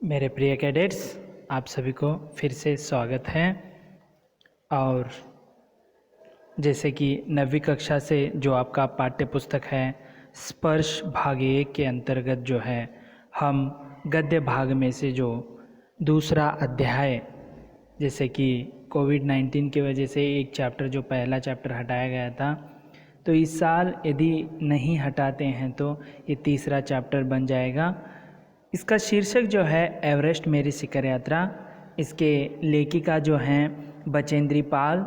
मेरे प्रिय कैडेट्स, आप सभी को फिर से स्वागत है। और जैसे कि 9वीं कक्षा से जो आपका पाठ्य पुस्तक है स्पर्श भाग 1 के अंतर्गत जो है हम गद्य भाग में से जो दूसरा अध्याय, जैसे कि कोविड-19 की वजह से एक चैप्टर जो पहला चैप्टर हटाया गया था, तो इस साल यदि नहीं हटाते हैं तो ये तीसरा चैप्टर बन जाएगा। इसका शीर्षक जो है एवरेस्ट मेरी शिखर यात्रा। इसके लेखिका जो हैं बचेंद्री पाल।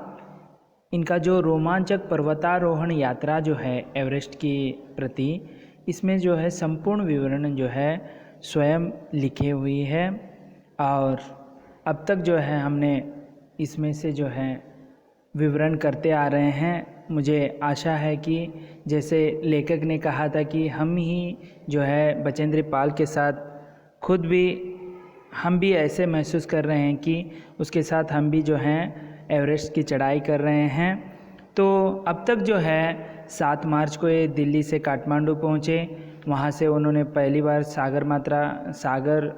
इनका जो रोमांचक पर्वतारोहण यात्रा जो है एवरेस्ट की प्रति, इसमें जो है संपूर्ण विवरण जो है स्वयं लिखे हुई है। और अब तक जो है हमने इसमें से जो है विवरण करते आ रहे हैं। मुझे आशा है कि जैसे लेखक ने कहा था कि हम ही जो है बचेंद्री पाल के साथ हम भी ऐसे महसूस कर रहे हैं कि उसके साथ हम भी जो हैं एवरेस्ट की चढ़ाई कर रहे हैं। तो अब तक जो है 7 मार्च को ये दिल्ली से काठमांडू पहुँचे। वहाँ से उन्होंने पहली बार सागर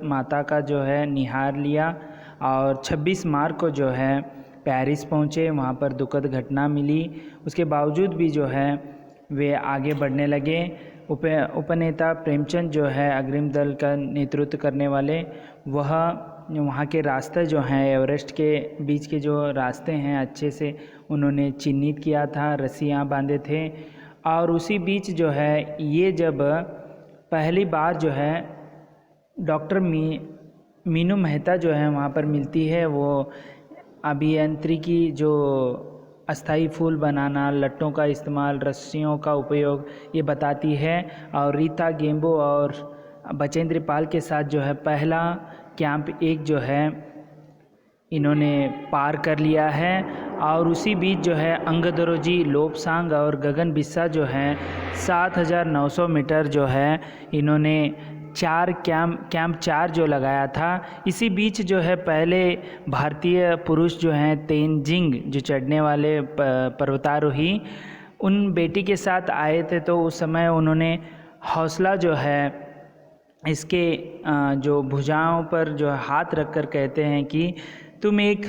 माता का जो है निहार लिया और 26 मार्च को जो है पेरिस पहुँचे। वहाँ पर दुखद घटना मिली, उसके बावजूद भी जो है वे आगे बढ़ने लगे। उपनेता प्रेमचंद जो है अग्रिम दल का नेतृत्व करने वाले, वह वहाँ के रास्ते जो हैं एवरेस्ट के बीच के जो रास्ते हैं अच्छे से उन्होंने चिन्हित किया था, रस्सियाँ बांधे थे। और उसी बीच जो है ये जब पहली बार जो है डॉक्टर मीनू मेहता जो है वहाँ पर मिलती है, वो अभियांत्रिकी जो अस्थाई फूल बनाना, लट्टों का इस्तेमाल, रस्सियों का उपयोग, ये बताती है। और रीता गेम्बो और बचेंद्री पाल के साथ जो है पहला कैंप 1 जो है इन्होंने पार कर लिया है। और उसी बीच जो है अंगदरोजी, लोपसांग और गगन बिस्सा जो है 7900 मीटर जो है इन्होंने कैंप 4 जो लगाया था। इसी बीच जो है पहले भारतीय पुरुष जो हैं तेनजिंग, जो चढ़ने वाले पर्वतारोही, उन बेटी के साथ आए थे। तो उस समय उन्होंने हौसला जो है इसके जो भुजाओं पर जो हाथ रखकर कहते हैं कि तुम एक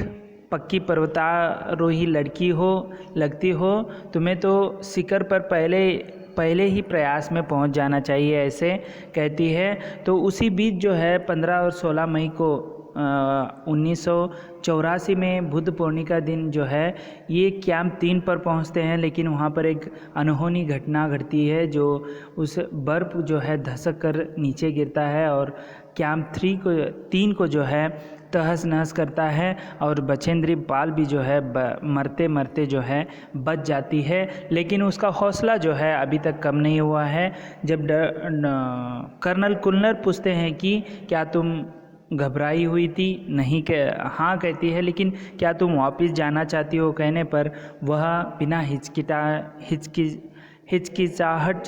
पक्की पर्वतारोही लड़की लगती हो, तुम्हें तो शिखर पर पहले ही प्रयास में पहुंच जाना चाहिए, ऐसे कहती है। तो उसी बीच जो है 15 और 16 मई को 1984 में बुद्ध पूर्णिमा का दिन जो है ये कैंप 3 पर पहुंचते हैं। लेकिन वहां पर एक अनहोनी घटना घटती है, जो उस बर्फ़ जो है धसक कर नीचे गिरता है और कैंप 3 को जो है तहस नहस करता है। और बचेंद्री पाल भी जो है मरते मरते जो है बच जाती है। लेकिन उसका हौसला जो है अभी तक कम नहीं हुआ है। जब कर्नल कुलनर पूछते हैं कि क्या तुम घबराई हुई थी, नहीं हाँ कहती है, लेकिन क्या तुम वापस जाना चाहती हो कहने पर वह बिना हिचकिचाहट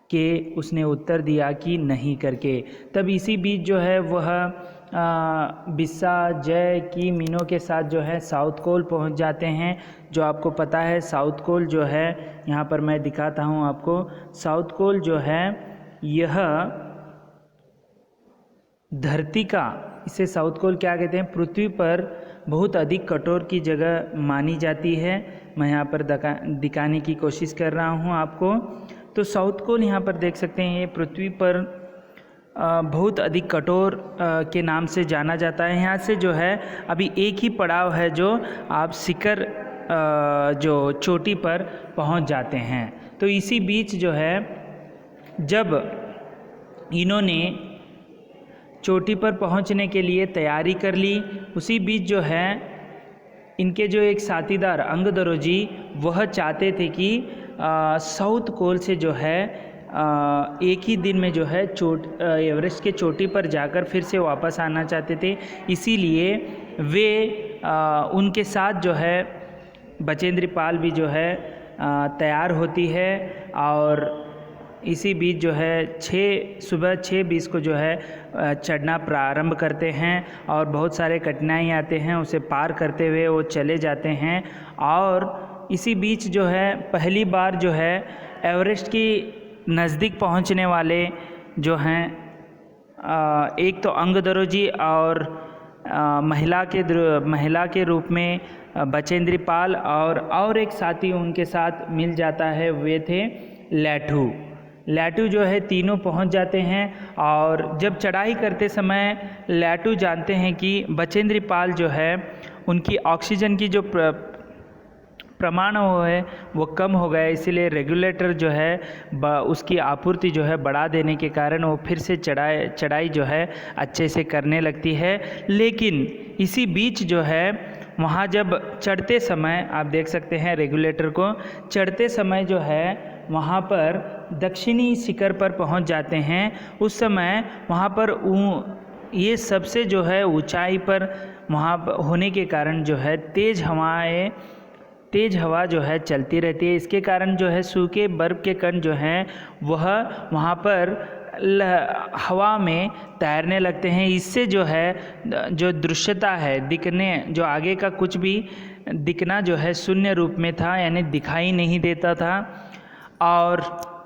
के उसने उत्तर दिया कि नहीं करके। तब इसी बीच जो है वह बिस्सा जय की मीनों के साथ जो है साउथ कोल पहुंच जाते हैं। जो आपको पता है साउथ कोल जो है, यहाँ पर मैं दिखाता हूँ आपको, साउथ कोल जो है यह धरती का, इसे साउथ कोल क्या कहते हैं, पृथ्वी पर बहुत अधिक कठोर की जगह मानी जाती है। मैं यहाँ पर दिखाने की कोशिश कर रहा हूँ आपको। तो साउथ कोल यहाँ पर देख सकते हैं, ये पृथ्वी पर बहुत अधिक कठोर के नाम से जाना जाता है। यहाँ से जो है अभी एक ही पड़ाव है जो आप शिखर जो चोटी पर पहुँच जाते हैं। तो इसी बीच जो है जब इन्होंने चोटी पर पहुंचने के लिए तैयारी कर ली, उसी बीच जो है इनके जो एक साथीदार अंगदरोजी, वह चाहते थे कि साउथ कोल से जो है एक ही दिन में जो है एवरेस्ट के चोटी पर जाकर फिर से वापस आना चाहते थे। इसीलिए वे उनके साथ जो है बचेंद्री पाल भी जो है तैयार होती है। और इसी बीच जो है सुबह 6:20 को जो है चढ़ना प्रारंभ करते हैं और बहुत सारे कठिनाई आते हैं, उसे पार करते हुए वो चले जाते हैं। और इसी बीच जो है पहली बार जो है एवरेस्ट की नज़दीक पहुंचने वाले जो हैं एक तो अंगदरोजी और महिला के रूप में बचेंद्री पाल और एक साथी उनके साथ मिल जाता है, वे थे लैटू जो है, तीनों पहुंच जाते हैं। और जब चढ़ाई करते समय लैटू जानते हैं कि बचेंद्री पाल जो है उनकी ऑक्सीजन की जो प्रमाण वो कम हो गया, इसीलिए रेगुलेटर जो है उसकी आपूर्ति जो है बढ़ा देने के कारण वो फिर से चढ़ाई जो है अच्छे से करने लगती है। लेकिन इसी बीच जो है वहाँ जब चढ़ते समय आप देख सकते हैं रेगुलेटर को, चढ़ते समय जो है वहाँ पर दक्षिणी शिखर पर पहुँच जाते हैं। उस समय वहाँ पर ये सबसे जो है ऊंचाई पर वहाँ होने के कारण जो है तेज़ हवा जो है चलती रहती है। इसके कारण जो है सूखे बर्फ़ के कण जो हैं वह वहाँ पर हवा में तैरने लगते हैं। इससे जो है जो दृश्यता है, दिखने जो आगे का कुछ भी दिखना जो है शून्य रूप में था, यानी दिखाई नहीं देता था। और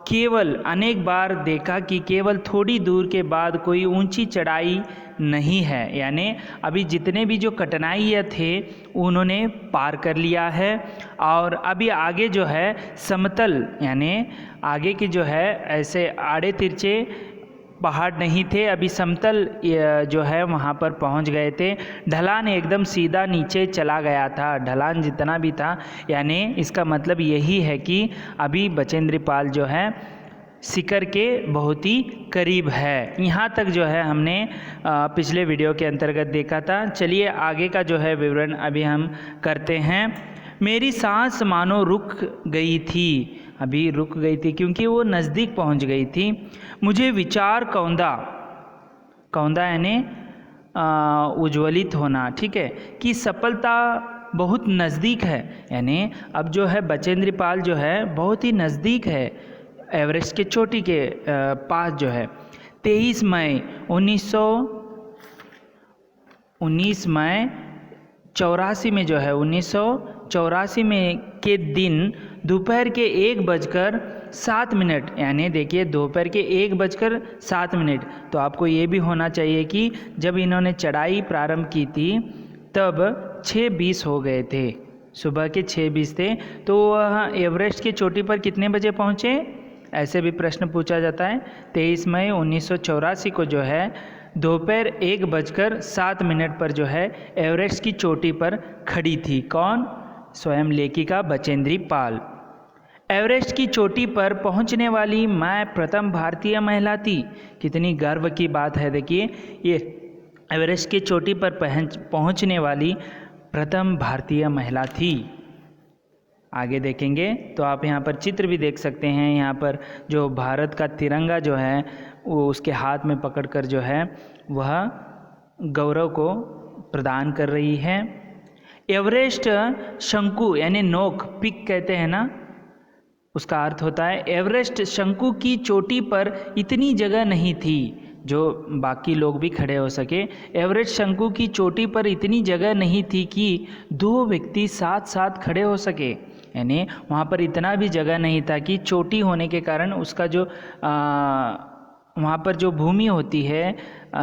केवल अनेक बार देखा कि केवल थोड़ी दूर के बाद कोई ऊंची चढ़ाई नहीं है, यानी अभी जितने भी जो कठिनाइयाँ थे उन्होंने पार कर लिया है। और अभी आगे जो है समतल, यानी आगे की जो है ऐसे आड़े तिरछे पहाड़ नहीं थे, अभी समतल जो है वहाँ पर पहुँच गए थे। ढलान एकदम सीधा नीचे चला गया था, ढलान जितना भी था, यानी इसका मतलब यही है कि अभी बचेंद्री पाल जो है शिखर के बहुत ही करीब है। यहाँ तक जो है हमने पिछले वीडियो के अंतर्गत देखा था। चलिए आगे का जो है विवरण अभी हम करते हैं। मेरी सांस मानो रुक गई थी, अभी रुक गई थी क्योंकि वो नज़दीक पहुँच गई थी। मुझे विचार कौंदा यानी उज्ज्वलित होना, ठीक है, कि सफलता बहुत नज़दीक है, यानी अब जो है बचेंद्री पाल जो है बहुत ही नज़दीक है एवरेस्ट के चोटी के पास जो है। 23 मई 1984 में जो है 1984 में के दिन दोपहर के 1:07, यानी देखिए दोपहर के 1:07। तो आपको ये भी होना चाहिए कि जब इन्होंने चढ़ाई प्रारंभ की थी तब 6:20 हो गए थे, सुबह के 6:20 थे। तो वह एवरेस्ट की चोटी पर कितने बजे पहुँचे, ऐसे भी प्रश्न पूछा जाता है। 23 मई 1984 को जो है दोपहर 1:07 पर जो है एवरेस्ट की चोटी पर खड़ी थी। कौन? स्वयं लेखिका बचेंद्री पाल। एवरेस्ट की चोटी पर पहुंचने वाली मैं प्रथम भारतीय महिला थी। कितनी गर्व की बात है, देखिए ये एवरेस्ट की चोटी पर पहुंचने वाली प्रथम भारतीय महिला थी। आगे देखेंगे तो आप यहाँ पर चित्र भी देख सकते हैं। यहाँ पर जो भारत का तिरंगा जो है वो उसके हाथ में पकड़कर जो है वह गौरव को प्रदान कर रही है। एवरेस्ट शंकु यानी नोक, पिक कहते हैं ना, उसका अर्थ होता है एवरेस्ट शंकु की चोटी पर इतनी जगह नहीं थी जो बाकी लोग भी खड़े हो सके। एवरेस्ट शंकु की चोटी पर इतनी जगह नहीं थी कि 2 व्यक्ति साथ साथ खड़े हो सके, यानी वहाँ पर इतना भी जगह नहीं था कि चोटी होने के कारण उसका जो वहाँ पर जो भूमि होती है,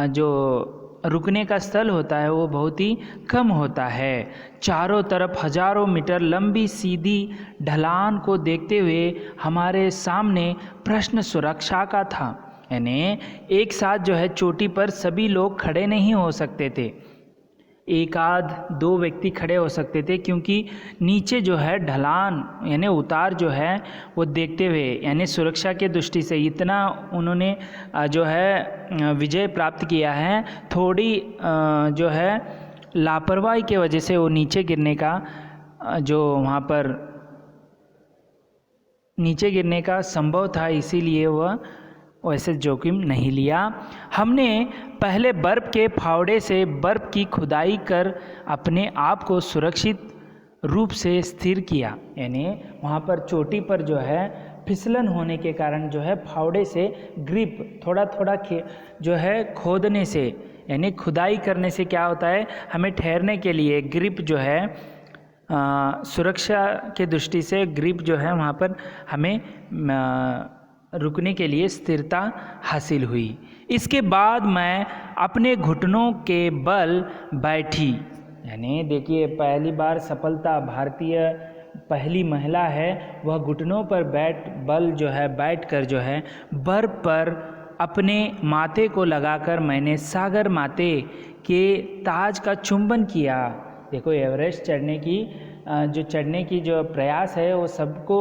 जो रुकने का स्थल होता है वो बहुत ही कम होता है। चारों तरफ हजारों मीटर लंबी सीधी ढलान को देखते हुए हमारे सामने प्रश्न सुरक्षा का था, यानी एक साथ जो है चोटी पर सभी लोग खड़े नहीं हो सकते थे, 1-2 व्यक्ति खड़े हो सकते थे, क्योंकि नीचे जो है ढलान यानी उतार जो है वो देखते हुए, यानी सुरक्षा के दृष्टि से इतना उन्होंने जो है विजय प्राप्त किया है। थोड़ी जो है लापरवाही के वजह से वो नीचे गिरने का जो वहाँ पर नीचे गिरने का संभव था, इसीलिए वह वैसे जोखिम नहीं लिया। हमने पहले बर्फ़ के फावड़े से बर्फ़ की खुदाई कर अपने आप को सुरक्षित रूप से स्थिर किया, यानी वहाँ पर चोटी पर जो है फिसलन होने के कारण जो है फावड़े से ग्रिप थोड़ा थोड़ा जो है खोदने से, यानी खुदाई करने से क्या होता है, हमें ठहरने के लिए ग्रिप जो है सुरक्षा के दृष्टि से ग्रिप जो है वहाँ पर हमें रुकने के लिए स्थिरता हासिल हुई। इसके बाद मैं अपने घुटनों के बल बैठी। यानी देखिए, पहली बार सफलता, भारतीय पहली महिला है, वह घुटनों पर बैठकर जो है बर्फ पर अपने माथे को लगाकर मैंने सागर माते के ताज का चुंबन किया। देखो, एवरेस्ट चढ़ने की जो प्रयास है वो सबको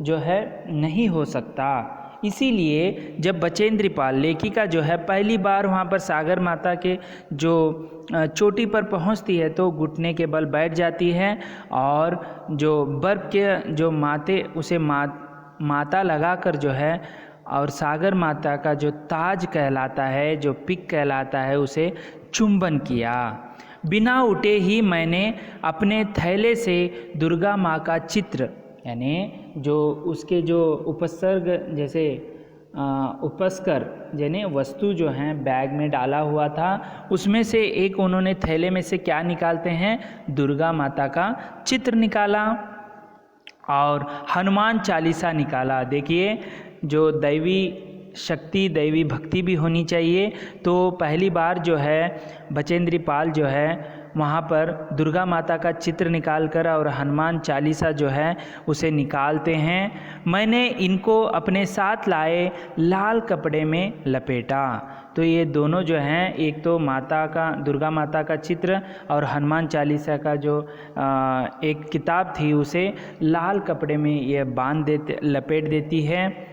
जो है नहीं हो सकता। इसीलिए जब बचेंद्री पाल लेखिका जो है पहली बार वहाँ पर सागर माता के जो चोटी पर पहुँचती है तो घुटने के बल बैठ जाती है और जो बर्फ के जो माथे उसे माता लगाकर जो है और सागर माता का जो ताज कहलाता है, जो पिक कहलाता है, उसे चुंबन किया। बिना उठे ही मैंने अपने थैले से दुर्गा माँ का चित्र, यानी जो उसके जो उपसर्ग जैसे उपस्कर यानी वस्तु जो हैं बैग में डाला हुआ था, उसमें से एक उन्होंने थैले में से क्या निकालते हैं, दुर्गा माता का चित्र निकाला और हनुमान चालीसा निकाला। देखिए, जो दैवी शक्ति, दैवी भक्ति भी होनी चाहिए। तो पहली बार जो है बचेंद्री पाल जो है वहाँ पर दुर्गा माता का चित्र निकालकर और हनुमान चालीसा जो है उसे निकालते हैं। मैंने इनको अपने साथ लाए लाल कपड़े में लपेटा। तो ये दोनों जो हैं, एक तो दुर्गा माता का चित्र और हनुमान चालीसा का जो एक किताब थी उसे लाल कपड़े में ये लपेट देती है।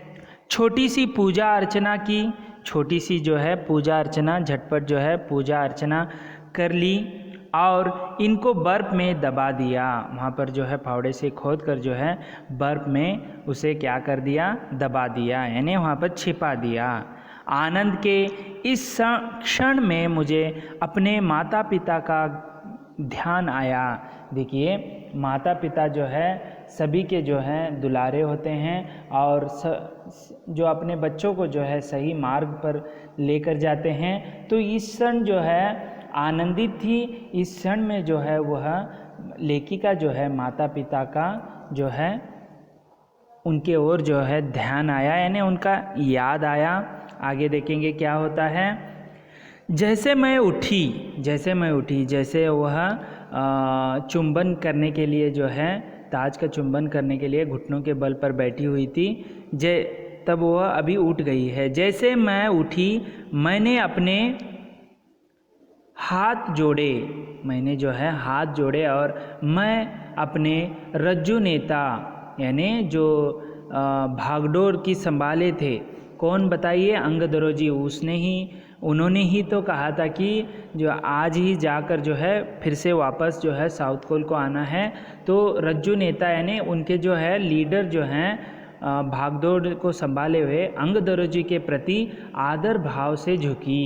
छोटी सी पूजा अर्चना की, छोटी सी जो है पूजा अर्चना, झटपट जो है पूजा अर्चना कर ली और इनको बर्फ़ में दबा दिया। वहाँ पर जो है फावड़े से खोद कर जो है बर्फ़ में उसे क्या कर दिया, दबा दिया, यानी वहाँ पर छिपा दिया। आनंद के इस क्षण में मुझे अपने माता पिता का ध्यान आया। देखिए, माता पिता जो है सभी के जो हैं दुलारे होते हैं और जो अपने बच्चों को जो है सही मार्ग पर लेकर जाते हैं। तो इस क्षण जो है आनंदित थी। इस क्षण में जो है वह लेखिका जो है माता पिता का जो है उनके ओर जो है ध्यान आया, यानी उनका याद आया। आगे देखेंगे क्या होता है। जैसे मैं उठी, जैसे वह चुंबन करने के लिए जो है ताज का चुंबन करने के लिए घुटनों के बल पर बैठी हुई थी, तब वह अभी उठ गई है। जैसे मैं उठी, मैंने अपने हाथ जोड़े और मैं अपने रज्जु नेता, यानी जो भागडोर की संभाले थे, कौन बताइए, अंगदरोजी। उन्होंने ही तो कहा था कि जो आज ही जाकर जो है फिर से वापस जो है साउथ पोल को आना है। तो रज्जु नेता यानी उनके जो है लीडर जो हैं भागदौड़ को संभाले हुए अंगदरोजी के प्रति आदर भाव से झुकी,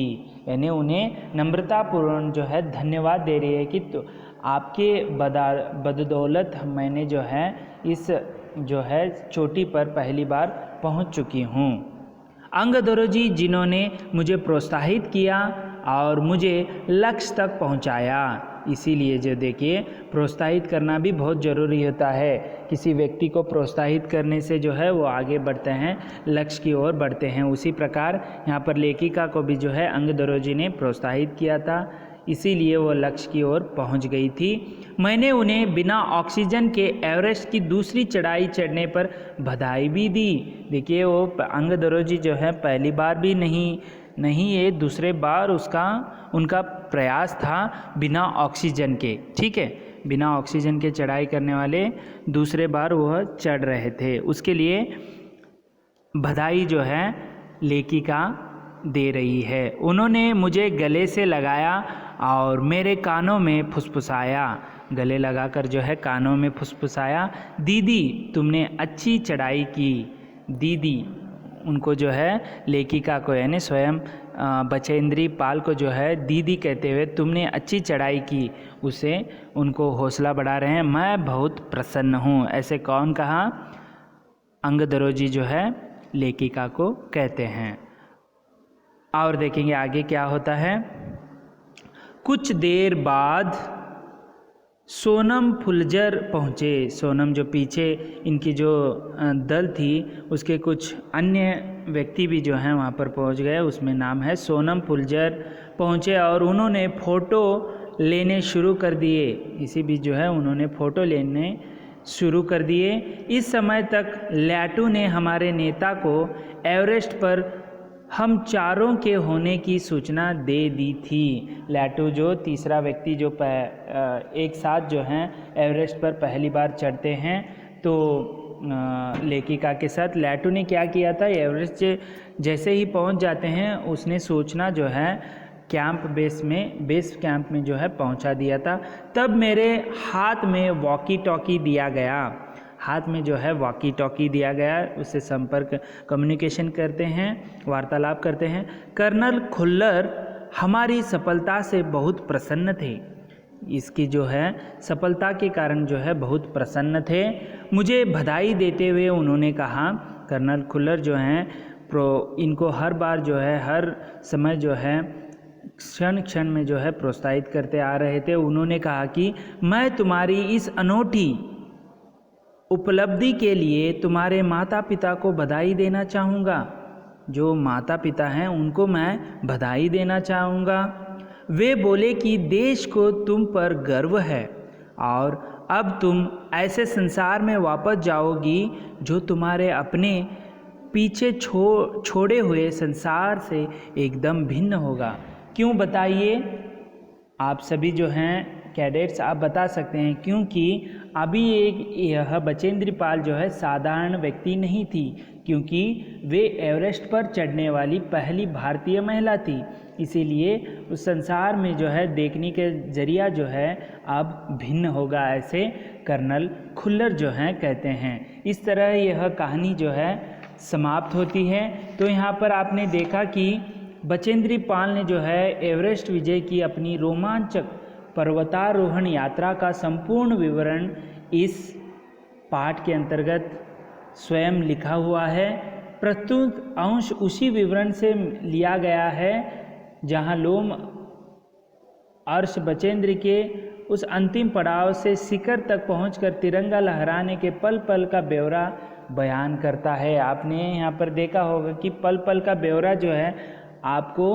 यानी उन्हें नम्रतापूर्ण जो है धन्यवाद दे रही है कि तो आपके बदौलत मैंने जो है इस जो है चोटी पर पहली बार पहुंच चुकी हूं। अंगदरोजी जिन्होंने मुझे प्रोत्साहित किया और मुझे लक्ष्य तक पहुंचाया। इसीलिए जो देखिए, प्रोत्साहित करना भी बहुत ज़रूरी होता है। किसी व्यक्ति को प्रोत्साहित करने से जो है वो आगे बढ़ते हैं, लक्ष्य की ओर बढ़ते हैं। उसी प्रकार यहाँ पर लेखिका को भी जो है अंगदरोजी ने प्रोत्साहित किया था, इसीलिए वो लक्ष्य की ओर पहुंच गई थी। मैंने उन्हें बिना ऑक्सीजन के एवरेस्ट की दूसरी चढ़ाई चढ़ने पर बधाई भी दी। देखिए, वो अंगदरोजी जो है पहली बार भी नहीं ये दूसरे बार उनका प्रयास था बिना ऑक्सीजन के, ठीक है, बिना ऑक्सीजन के चढ़ाई करने वाले दूसरे बार वह चढ़ रहे थे। उसके लिए बधाई जो है लेखिका दे रही है। उन्होंने मुझे गले से लगाया और मेरे कानों में फुसफुसाया, गले लगाकर जो है कानों में फुसफुसाया, दीदी तुमने अच्छी चढ़ाई की। दीदी, उनको जो है लेखिका को यानी स्वयं बचेंद्री पाल को जो है दीदी कहते हुए तुमने अच्छी चढ़ाई की, उसे उनको हौसला बढ़ा रहे हैं। मैं बहुत प्रसन्न हूँ, ऐसे कौन कहा, अंगदरोजी जो है लेखिका को कहते हैं। और देखेंगे आगे क्या होता है। कुछ देर बाद सोनम फुलजर पहुँचे। सोनम जो पीछे इनकी जो दल थी उसके कुछ अन्य व्यक्ति भी जो हैं वहाँ पर पहुँच गए, उसमें नाम है सोनम फुलजर पहुँचे और उन्होंने फ़ोटो लेने शुरू कर दिए। इसी बीच जो है उन्होंने फ़ोटो लेने शुरू कर दिए। इस समय तक लैटू ने हमारे नेता को एवरेस्ट पर हम चारों के होने की सूचना दे दी थी। लैटू जो तीसरा व्यक्ति जो एक साथ जो हैं एवरेस्ट पर पहली बार चढ़ते हैं, तो लेखिका के साथ लैटू ने क्या किया था, एवरेस्ट जैसे ही पहुंच जाते हैं उसने सूचना जो है बेस कैंप में जो है पहुंचा दिया था। तब मेरे हाथ में वॉकी टॉकी दिया गया, हाथ में जो है वॉकी टॉकी दिया गया, उससे संपर्क कम्युनिकेशन करते हैं, वार्तालाप करते हैं। कर्नल खुल्लर हमारी सफलता से बहुत प्रसन्न थे, इसकी जो है सफलता के कारण जो है बहुत प्रसन्न थे। मुझे बधाई देते हुए उन्होंने कहा, कर्नल खुल्लर जो हैं इनको हर बार जो है हर समय जो है क्षण क्षण में जो है प्रोत्साहित करते आ रहे थे। उन्होंने कहा कि मैं तुम्हारी इस अनोखी उपलब्धि के लिए तुम्हारे माता पिता को बधाई देना चाहूँगा। जो माता पिता हैं उनको मैं बधाई देना चाहूँगा। वे बोले कि देश को तुम पर गर्व है और अब तुम ऐसे संसार में वापस जाओगी जो तुम्हारे अपने पीछे छोड़े हुए संसार से एकदम भिन्न होगा। क्यों बताइए? आप सभी जो हैं कैडेट्स आप बता सकते हैं, क्योंकि अभी यह बचेंद्री पाल जो है साधारण व्यक्ति नहीं थी, क्योंकि वे एवरेस्ट पर चढ़ने वाली पहली भारतीय महिला थी। इसीलिए उस संसार में जो है देखने के जरिया जो है अब भिन्न होगा, ऐसे कर्नल खुल्लर जो हैं कहते हैं। इस तरह यह कहानी जो है समाप्त होती है। तो यहाँ पर आपने देखा कि बचेंद्री पाल ने जो है एवरेस्ट विजय की अपनी रोमांचक पर्वतारोहण यात्रा का संपूर्ण विवरण इस पाठ के अंतर्गत स्वयं लिखा हुआ है। प्रस्तुत अंश उसी विवरण से लिया गया है जहां लोम अर्श बचेंद्र के उस अंतिम पड़ाव से शिखर तक पहुंचकर तिरंगा लहराने के पल पल का ब्यौरा बयान करता है। आपने यहाँ पर देखा होगा कि पल पल का ब्यौरा जो है आपको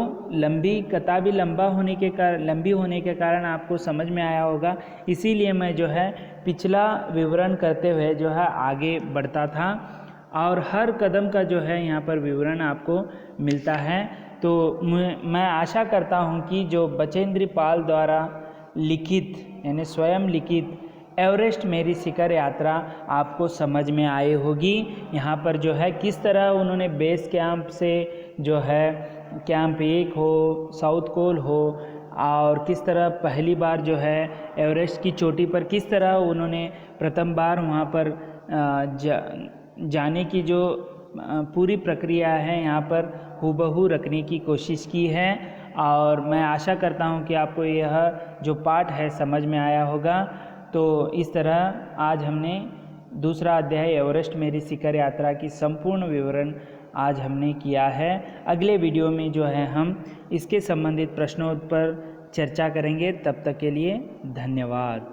किताबी लंबी होने के कारण आपको समझ में आया होगा। इसीलिए मैं जो है पिछला विवरण करते हुए जो है आगे बढ़ता था और हर कदम का जो है यहाँ पर विवरण आपको मिलता है। तो मैं आशा करता हूँ कि जो बचेंद्री पाल द्वारा लिखित यानी स्वयं लिखित एवरेस्ट मेरी शिखर यात्रा आपको समझ में आई होगी। यहाँ पर जो है किस तरह उन्होंने बेस कैंप से जो है कैंप 1 हो, साउथ कोल हो, और किस तरह पहली बार जो है एवरेस्ट की चोटी पर किस तरह उन्होंने प्रथम बार वहाँ पर जाने की जो पूरी प्रक्रिया है यहाँ पर हूबहू रखने की कोशिश की है। और मैं आशा करता हूँ कि आपको यह जो पाठ है समझ में आया होगा। तो इस तरह आज हमने दूसरा अध्याय एवरेस्ट मेरी शिखर यात्रा की संपूर्ण विवरण आज हमने किया है। अगले वीडियो में जो है हम इसके संबंधित प्रश्नों पर चर्चा करेंगे। तब तक के लिए धन्यवाद।